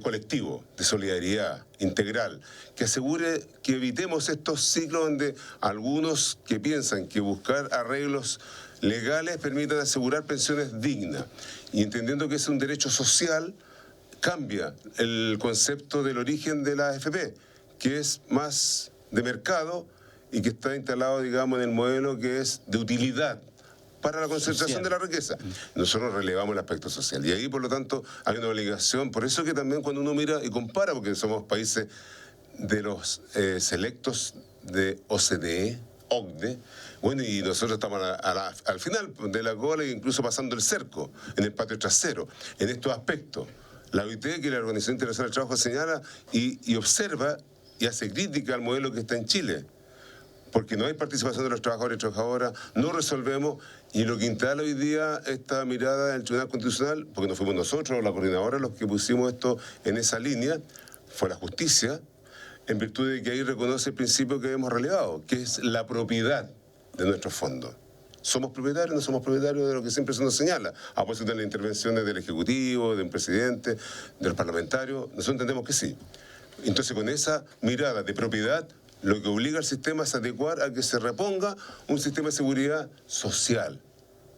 colectivo, de solidaridad, integral, que asegure que evitemos estos ciclos donde algunos que piensan que buscar arreglos legales permitan asegurar pensiones dignas. Y entendiendo que es un derecho social, cambia el concepto del origen de la AFP, que es más de mercado y que está instalado, digamos, en el modelo que es de utilidad para la concentración de la riqueza. Nosotros relevamos el aspecto social. Y ahí, por lo tanto, hay una obligación. Por eso que también cuando uno mira y compara, porque somos países de los selectos de OCDE, OCDE, bueno, y nosotros estamos al final de la cola e incluso pasando el cerco, en el patio trasero, en estos aspectos. La OIT, que es la Organización Internacional del Trabajo, señala y observa y hace crítica al modelo que está en Chile, porque no hay participación de los trabajadores y trabajadoras, no resolvemos, y lo que instala hoy día esta mirada del Tribunal Constitucional, porque no fuimos nosotros, la coordinadora, los que pusimos esto en esa línea, fue la justicia, en virtud de que ahí reconoce el principio que hemos relevado, que es la propiedad de nuestros fondos. ¿Somos propietarios o no somos propietarios de lo que siempre se nos señala? A propósito de las intervenciones del Ejecutivo, del presidente, del parlamentario, nosotros entendemos que sí. Entonces, con esa mirada de propiedad, lo que obliga al sistema es adecuar a que se reponga un sistema de seguridad social,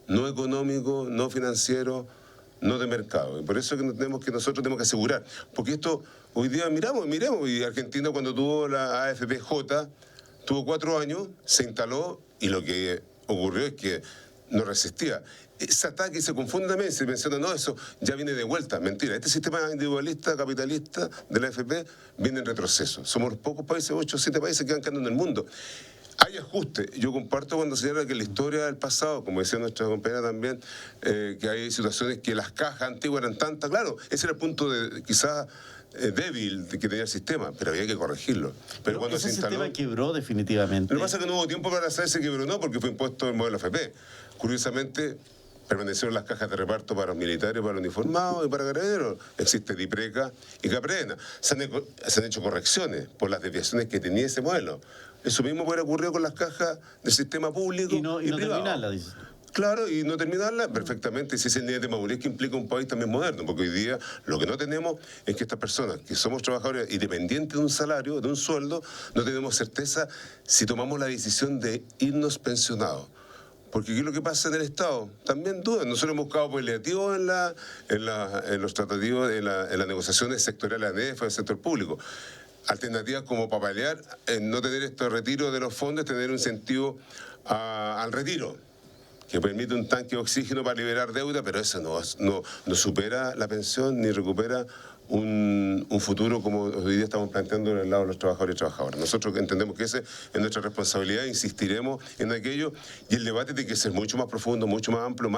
no económico, no financiero, no de mercado. Y por eso que nosotros tenemos que asegurar. Porque esto, hoy día miremos, y Argentina cuando tuvo la AFPJ, tuvo 4 años, se instaló, y lo que ocurrió es que no resistía. Ese ataque se confunde también, se menciona, no, eso ya viene de vuelta. Mentira, este sistema individualista, capitalista de la AFP viene en retroceso. Somos los pocos países, 8 o 7 países que van quedando en el mundo. Hay ajustes. Yo comparto cuando señala que en la historia del pasado, como decía nuestra compañera también, que hay situaciones que las cajas antiguas eran tantas. Claro, ese era el punto de quizás débil que tenía el sistema, pero había que corregirlo. Pero cuando ese se instaló, sistema quebró definitivamente. Lo que pasa es que no hubo tiempo para saber si quebró o no, porque fue impuesto el modelo AFP. Curiosamente, permanecieron las cajas de reparto para los militares, para los uniformados y para carabineros. Existe DIPRECA y CAPRENA. Se han hecho correcciones por las desviaciones que tenía ese modelo. Eso mismo puede ocurrir con las cajas del sistema público y no privado. terminarla, dices. Claro, y no terminarla perfectamente, si es el nivel de madurez que implica un país también moderno, porque hoy día lo que no tenemos es que estas personas, que somos trabajadores independientes de un salario, de un sueldo, no tenemos certeza si tomamos la decisión de irnos pensionados. Porque ¿qué es lo que pasa en el Estado? También dudan. Nosotros hemos buscado paliativos en los tratativos, en las negociaciones sectoriales de ANEF, del sector público. Alternativas como para paliar, no tener este retiro de los fondos, tener un incentivo al retiro, que permite un tanque de oxígeno para liberar deuda, pero eso no supera la pensión ni recupera un futuro como hoy día estamos planteando en el lado de los trabajadores y trabajadoras. Nosotros entendemos que esa es nuestra responsabilidad, insistiremos en aquello, y el debate tiene que ser mucho más profundo, mucho más amplio,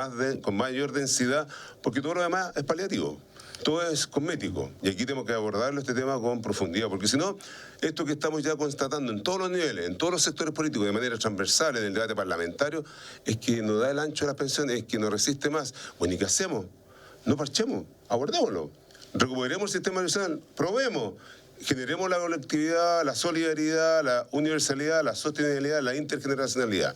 con mayor densidad, porque todo lo demás es paliativo. Todo es cosmético, y aquí tenemos que abordarlo este tema con profundidad, porque si no, esto que estamos ya constatando en todos los niveles, en todos los sectores políticos, de manera transversal, en el debate parlamentario, es que nos da el ancho de las pensiones, es que nos resiste más. Bueno, ¿y qué hacemos? No parchemos, abordémoslo. Recuperemos el sistema nacional, probemos, generemos la colectividad, la solidaridad, la universalidad, la sostenibilidad, la intergeneracionalidad.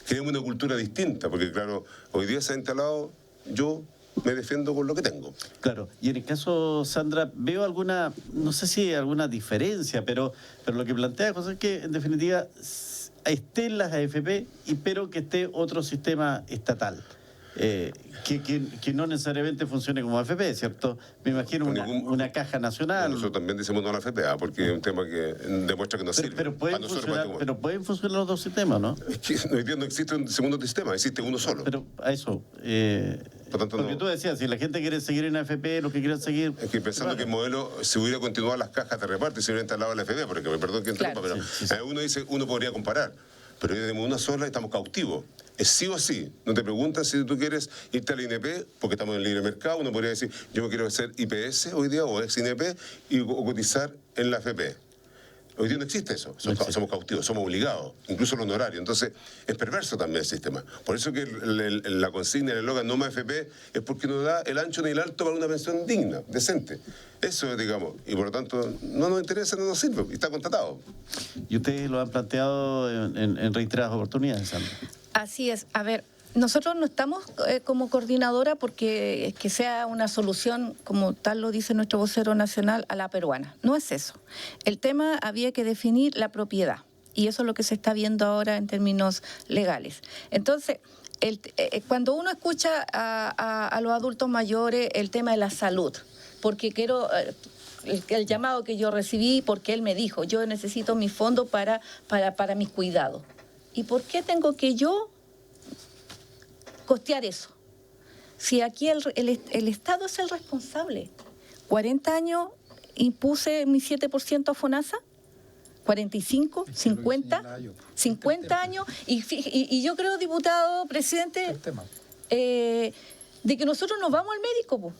Creemos una cultura distinta, porque claro, hoy día se ha instalado, yo me defiendo con lo que tengo. Claro, y en el caso, Sandra, veo alguna, no sé si alguna diferencia, pero lo que plantea José es que, en definitiva, estén las AFP, pero que esté otro sistema estatal. Que no necesariamente funcione como AFP, ¿cierto? Me imagino una caja nacional. Nosotros también decimos no a la AFP, porque es un tema que demuestra que no sirve. Pero pueden funcionar los dos sistemas, ¿no? Es que hoy día no existe un segundo sistema, existe uno solo. Pero a eso... Por tanto, porque tú decías, si la gente quiere seguir en AFP, los que quieran seguir... Es que pensando que el modelo, si hubiera continuado las cajas de reparto y se hubiera instalado la AFP, porque me perdón que interrumpa, pero uno dice, uno podría comparar, pero hoy tenemos una sola y estamos cautivos. Es sí o sí. No te preguntan si tú quieres irte al INP, porque estamos en el libre mercado. Uno podría decir, yo me quiero hacer IPS hoy día o ex INP o cotizar en la AFP. Hoy día no existe eso. Somos cautivos, somos obligados, incluso el honorario. Entonces, es perverso también el sistema. Por eso que la consigna, el eslogan no más AFP, es porque nos da el ancho ni el alto para una pensión digna, decente. Eso, digamos, y por lo tanto, no nos interesa, no nos sirve, y está contratado. Y ustedes lo han planteado en reiteradas oportunidades, Sandra. Así es. A ver, nosotros no estamos como coordinadora porque que sea una solución, como tal lo dice nuestro vocero nacional, a la peruana. No es eso. El tema había que definir la propiedad, y eso es lo que se está viendo ahora en términos legales. Entonces, cuando uno escucha a los adultos mayores el tema de la salud, porque quiero... El llamado que yo recibí, porque él me dijo, yo necesito mi fondo para mis cuidados. ¿Y por qué tengo que yo costear eso? Si aquí el Estado es el responsable. 40 años impuse mi 7% a FONASA, 45, 50 años, y yo creo, diputado, presidente, de que nosotros nos vamos al médico,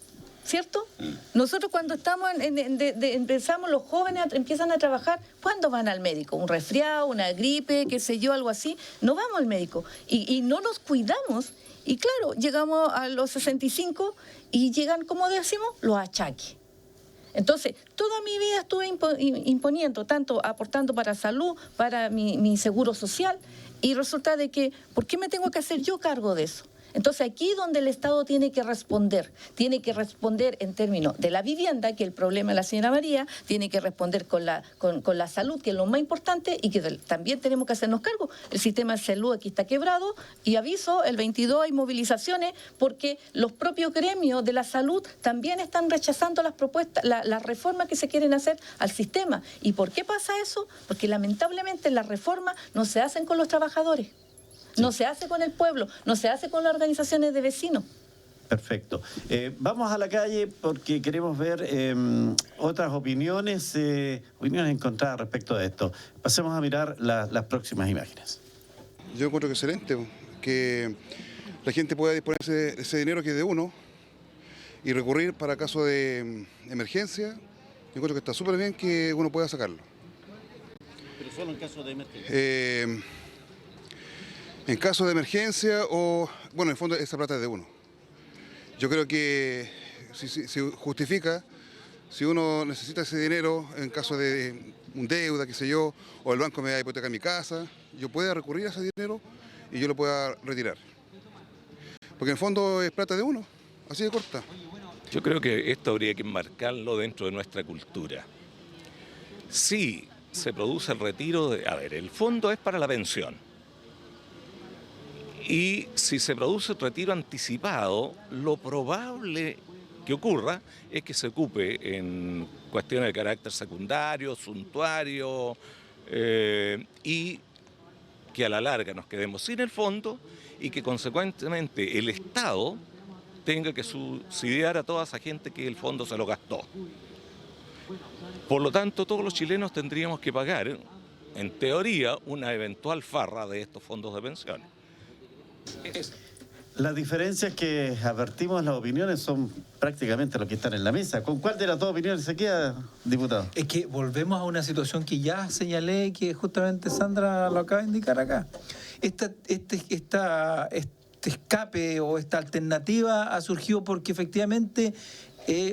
¿cierto? Nosotros cuando estamos empezamos, los jóvenes empiezan a trabajar, ¿cuándo van al médico? ¿Un resfriado, una gripe, qué sé yo, algo así? No vamos al médico y no nos cuidamos, y claro, llegamos a los 65 y llegan, como decimos, los achaques. Entonces, toda mi vida estuve imponiendo, tanto aportando para salud, para mi seguro social, y resulta de que, ¿por qué me tengo que hacer yo cargo de eso? Entonces, aquí donde el Estado tiene que responder en términos de la vivienda, que es el problema de la señora María, tiene que responder con la salud, que es lo más importante, y que también tenemos que hacernos cargo. El sistema de salud aquí está quebrado, y aviso, el 22 hay movilizaciones porque los propios gremios de la salud también están rechazando las propuestas, las reformas que se quieren hacer al sistema. ¿Y por qué pasa eso? Porque lamentablemente las reformas no se hacen con los trabajadores. No se hace con el pueblo, no se hace con las organizaciones de vecinos. Perfecto. Vamos a la calle porque queremos ver otras opiniones encontradas respecto a esto. Pasemos a mirar las próximas imágenes. Yo encuentro que es excelente que la gente pueda disponerse de ese dinero que es de uno y recurrir para caso de emergencia. Yo encuentro que está súper bien que uno pueda sacarlo. Pero solo en caso de emergencia. En caso de emergencia o, bueno, en el fondo esa plata es de uno. Yo creo que si justifica, si uno necesita ese dinero en caso de un deuda, qué sé yo, o el banco me da hipoteca en mi casa, yo pueda recurrir a ese dinero y yo lo pueda retirar. Porque en el fondo es plata de uno, así de corta. Yo creo que esto habría que enmarcarlo dentro de nuestra cultura. Si se produce el retiro el fondo es para la pensión. Y si se produce el retiro anticipado, lo probable que ocurra es que se ocupe en cuestiones de carácter secundario, suntuario, y que a la larga nos quedemos sin el fondo y que consecuentemente el Estado tenga que subsidiar a toda esa gente que el fondo se lo gastó. Por lo tanto, todos los chilenos tendríamos que pagar, en teoría, una eventual farra de estos fondos de pensiones. Las diferencias que advertimos en las opiniones son prácticamente lo que están en la mesa. ¿Con cuál de las dos opiniones se queda, diputado? Es que volvemos a una situación que ya señalé, que justamente Sandra lo acaba de indicar acá. Este escape o esta alternativa ha surgido porque efectivamente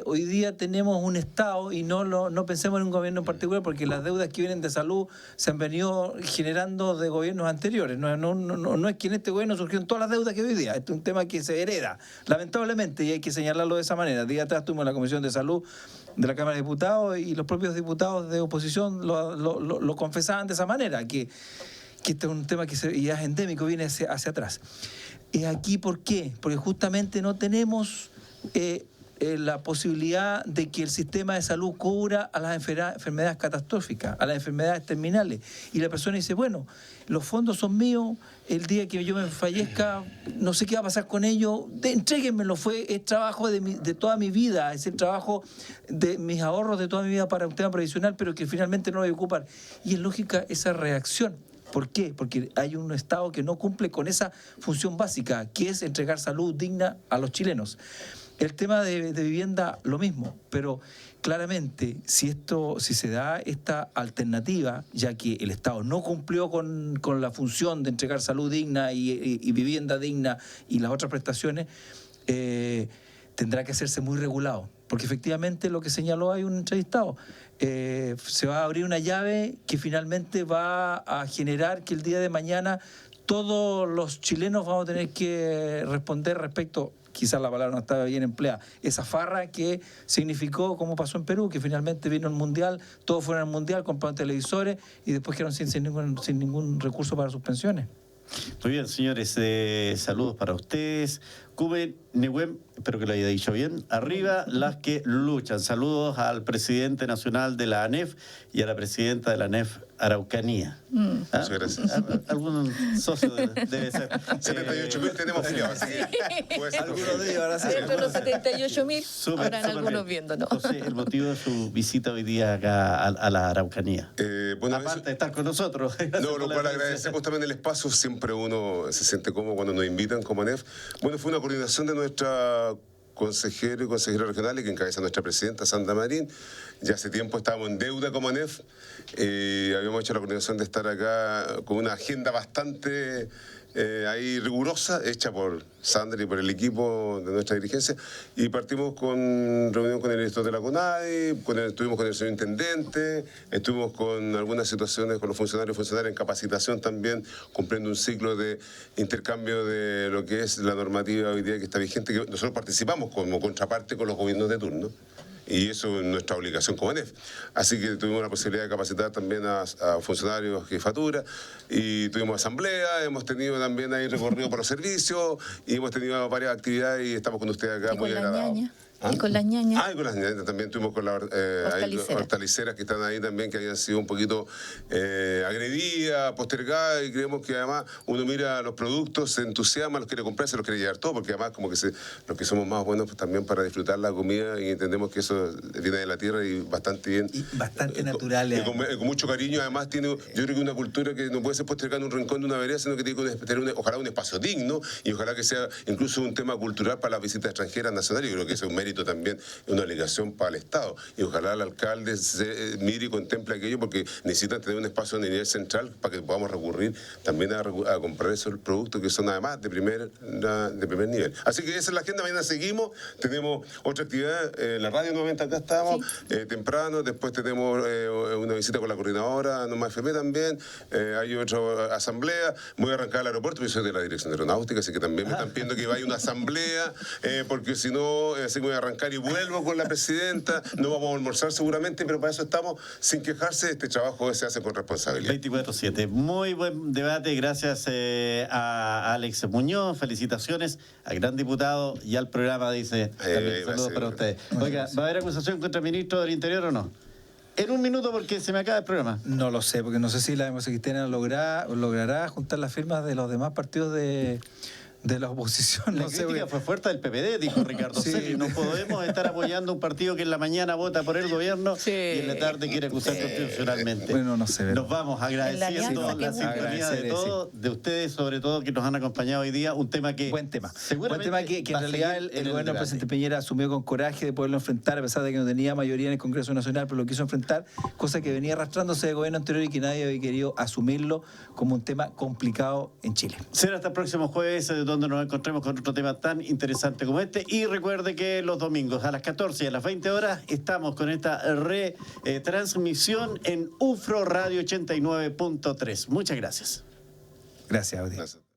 hoy día tenemos un Estado, y no pensemos en un gobierno en particular, porque las deudas que vienen de salud se han venido generando de gobiernos anteriores. No es que en este gobierno surgieron todas las deudas que hoy día. Este es un tema que se hereda, lamentablemente, y hay que señalarlo de esa manera. Días atrás tuvimos la Comisión de Salud de la Cámara de Diputados y los propios diputados de oposición lo confesaban de esa manera, que este es un tema que ya es endémico, viene hacia atrás. ¿Aquí por qué? Porque justamente no tenemos la posibilidad de que el sistema de salud cubra a las enfermedades catastróficas, a las enfermedades terminales. Y la persona dice, bueno, los fondos son míos, el día que yo me fallezca, no sé qué va a pasar con ellos, entréguenmelo, es trabajo de toda mi vida, es el trabajo de mis ahorros de toda mi vida para un tema previsional, pero que finalmente no lo voy a ocupar. Y es lógica esa reacción. ¿Por qué? Porque hay un Estado que no cumple con esa función básica, que es entregar salud digna a los chilenos. El tema de vivienda, lo mismo, pero claramente si se da esta alternativa, ya que el Estado no cumplió con la función de entregar salud digna y vivienda digna y las otras prestaciones, tendrá que hacerse muy regulado, porque efectivamente lo que señaló hay un entrevistado. Se va a abrir una llave que finalmente va a generar que el día de mañana todos los chilenos vamos a tener que responder respecto, quizás la palabra no estaba bien empleada, esa farra que significó, como pasó en Perú, que finalmente vino el Mundial, todos fueron al Mundial, compraron televisores y después quedaron sin ningún recurso para sus pensiones. Muy bien, señores, saludos para ustedes. Cuben, Nehuen, espero que lo haya dicho bien. Arriba las que luchan. Saludos al presidente nacional de la ANEF y a la presidenta de la ANEF Araucanía. Muchas gracias. Algún socio debe ser. 78.000 tenemos afiliados, así que puede ser. Algunos de ellos ahora sí. Dentro de los 78.000 habrán algunos viéndonos. José, el motivo de su visita hoy día acá a la Araucanía. Bueno, aparte de estar con nosotros. No, lo cual agradecemos también el espacio. Siempre uno se siente cómodo cuando nos invitan como ANEF. Bueno, fue una coordinación de nuestra consejero y consejera regionales que encabeza nuestra presidenta Sandra Marín. Ya hace tiempo estábamos en deuda como ANEF. Habíamos hecho la coordinación de estar acá con una agenda bastante ahí rigurosa, hecha por Sandra y por el equipo de nuestra dirigencia, y partimos con reunión con el director de la CONADI, estuvimos con el señor intendente, estuvimos con algunas situaciones con los funcionarios en capacitación también, cumpliendo un ciclo de intercambio de lo que es la normativa hoy día que está vigente, que nosotros participamos como contraparte con los gobiernos de turno. Y eso es nuestra obligación como ANEF. Así que tuvimos la posibilidad de capacitar también a funcionarios, jefatura, y tuvimos asamblea, hemos tenido también ahí recorrido por los servicios, y hemos tenido varias actividades y estamos con ustedes acá muy agradados. Y con las ñañas. Y con las ñañas también tuvimos con las hortaliceras que están ahí también, que habían sido un poquito agredidas, postergadas, y creemos que además uno mira los productos, se entusiasma, los quiere comprar, se los quiere llevar todo, porque además como que los que somos más buenos pues, también para disfrutar la comida, y entendemos que eso viene de la tierra y bastante bien. Y bastante natural. Con mucho cariño, además tiene, yo creo que una cultura que no puede ser postergada en un rincón de una vereda, sino que tiene que tener ojalá un espacio digno, y ojalá que sea incluso un tema cultural para las visitas extranjeras nacionales. Yo creo que eso es un mérito también, es una obligación para el Estado, y ojalá el alcalde mire y contemple aquello, porque necesitan tener un espacio a nivel central para que podamos recurrir también a comprar esos productos que son además de primer nivel. Así que esa es la agenda. Mañana seguimos, tenemos otra actividad, la radio nuevamente acá estamos, temprano, después tenemos una visita con la coordinadora, Nomás FM también, hay otra asamblea, voy a arrancar al aeropuerto, yo soy de la Dirección de Aeronáutica, así que también me están pidiendo que vaya a una asamblea, porque si no, así que voy a arrancar y vuelvo con la presidenta, no vamos a almorzar seguramente, pero para eso estamos, sin quejarse, este trabajo se hace con responsabilidad. 24/7, muy buen debate, gracias a Alex Muñoz, felicitaciones al gran diputado y al programa, dice, también, saludos para ustedes. Oiga, ¿va a haber acusación contra el ministro del Interior o no? En un minuto, porque se me acaba el programa. No lo sé, porque no sé si la democracia cristiana logrará juntar las firmas de los demás partidos de de la oposición. La No sé, crítica fue fuerte del PPD, dijo Ricardo Sí. Selly. No podemos estar apoyando un partido que en la mañana vota por el gobierno Sí. y en la tarde quiere acusar constitucionalmente. Bueno, no sé. Nos vamos agradeciendo alianza, la qué sintonía de Agradecer, todos, de ustedes sobre todo, que nos han acompañado hoy día. Un tema que Buen tema. seguramente Buen tema que va en a realidad seguir el en gobierno del debate. presidente Piñera asumió con coraje de poderlo enfrentar, a pesar de que no tenía mayoría en el Congreso Nacional, pero lo quiso enfrentar, cosa que venía arrastrándose del gobierno anterior y que nadie había querido asumirlo como un tema complicado en Chile. Será hasta el próximo jueves, donde nos encontremos con otro tema tan interesante como este. Y recuerde que los domingos a las 14 y a las 20 horas estamos con esta retransmisión en UFRO Radio 89.3. Muchas gracias. Gracias, Audi. Gracias.